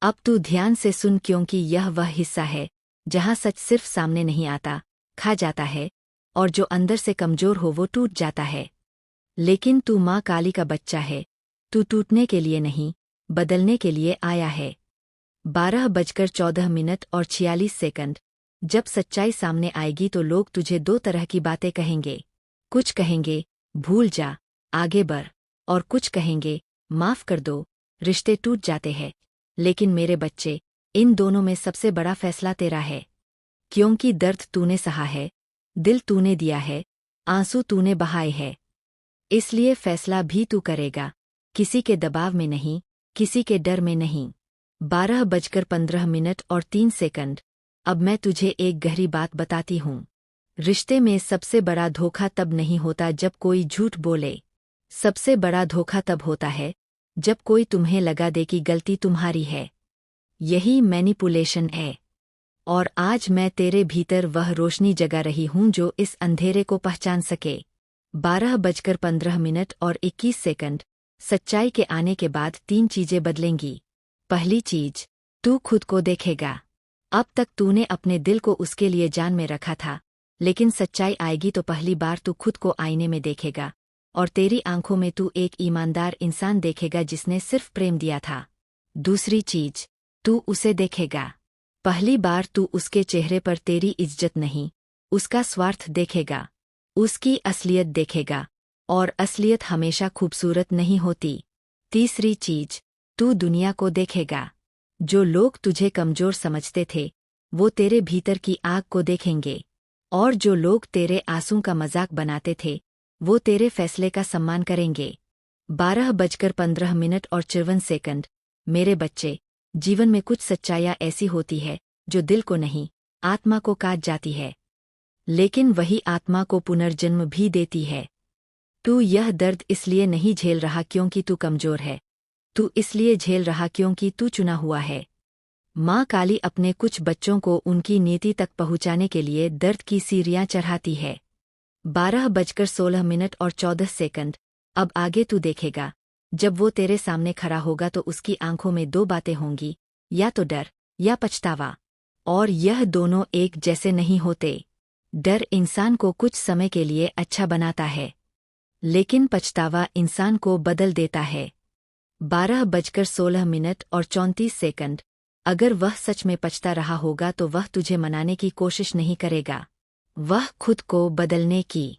अब तू ध्यान से सुन, क्योंकि यह वह हिस्सा है जहाँ सच सिर्फ सामने नहीं आता, खा जाता है, और जो अंदर से कमजोर हो वो टूट जाता है। लेकिन तू माँ काली का बच्चा है। तू टूटने के लिए नहीं, बदलने के लिए आया है। 12:14 और 46 सेकंड। जब सच्चाई सामने आएगी तो लोग तुझे दो तरह की बातें कहेंगे। कुछ कहेंगे भूल जा, आगे बढ़, और कुछ कहेंगे माफ कर दो, रिश्ते टूट जाते हैं। लेकिन मेरे बच्चे, इन दोनों में सबसे बड़ा फैसला तेरा है, क्योंकि दर्द तूने सहा है, दिल तूने दिया है, आंसू तूने बहाए हैं। इसलिए फैसला भी तू करेगा, किसी के दबाव में नहीं, किसी के डर में नहीं। 12:15 और 3 सेकंड। अब मैं तुझे एक गहरी बात बताती हूँ। रिश्ते में सबसे बड़ा धोखा तब नहीं होता जब कोई झूठ बोले। सबसे बड़ा धोखा तब होता है जब कोई तुम्हें लगा दे कि गलती तुम्हारी है। यही मैनिपुलेशन है। और आज मैं तेरे भीतर वह रोशनी जगा रही हूँ जो इस अंधेरे को पहचान सके। 12:15 और 21 सेकंड। सच्चाई के आने के बाद 3 चीजें बदलेंगी। पहली चीज, तू खुद को देखेगा। अब तक तूने अपने दिल को उसके लिए जान में रखा था, लेकिन सच्चाई आएगी तो पहली बार तू खुद को आईने में देखेगा, और तेरी आंखों में तू एक ईमानदार इंसान देखेगा जिसने सिर्फ प्रेम दिया था। दूसरी चीज, तू उसे देखेगा। पहली बार तू उसके चेहरे पर तेरी इज्जत नहीं, उसका स्वार्थ देखेगा, उसकी असलियत देखेगा, और असलियत हमेशा खूबसूरत नहीं होती। तीसरी चीज, तू दुनिया को देखेगा। जो लोग तुझे कमजोर समझते थे वो तेरे भीतर की आग को देखेंगे, और जो लोग तेरे आंसू का मजाक बनाते थे वो तेरे फैसले का सम्मान करेंगे। 12:15 और 54 सेकंड। मेरे बच्चे, जीवन में कुछ सच्चाइयाँ ऐसी होती है जो दिल को नहीं, आत्मा को काट जाती है, लेकिन वही आत्मा को पुनर्जन्म भी देती है। तू यह दर्द इसलिए नहीं झेल रहा क्योंकि तू कमजोर है, तू इसलिए झेल रहा क्योंकि तू चुना हुआ है। माँ काली अपने कुछ बच्चों को उनकी नीति तक पहुँचाने के लिए दर्द की सीढ़ियाँ चढ़ाती है। 12:16 और 14 सेकंड। अब आगे तू देखेगा, जब वो तेरे सामने खड़ा होगा तो उसकी आंखों में 2 बातें होंगी, या तो डर या पछतावा, और यह दोनों एक जैसे नहीं होते। डर इंसान को कुछ समय के लिए अच्छा बनाता है, लेकिन पछतावा इंसान को बदल देता है। 12:16 और 34 सेकंड। अगर वह सच में पछता रहा होगा तो वह तुझे मनाने की कोशिश नहीं करेगा, वह खुद को बदलने की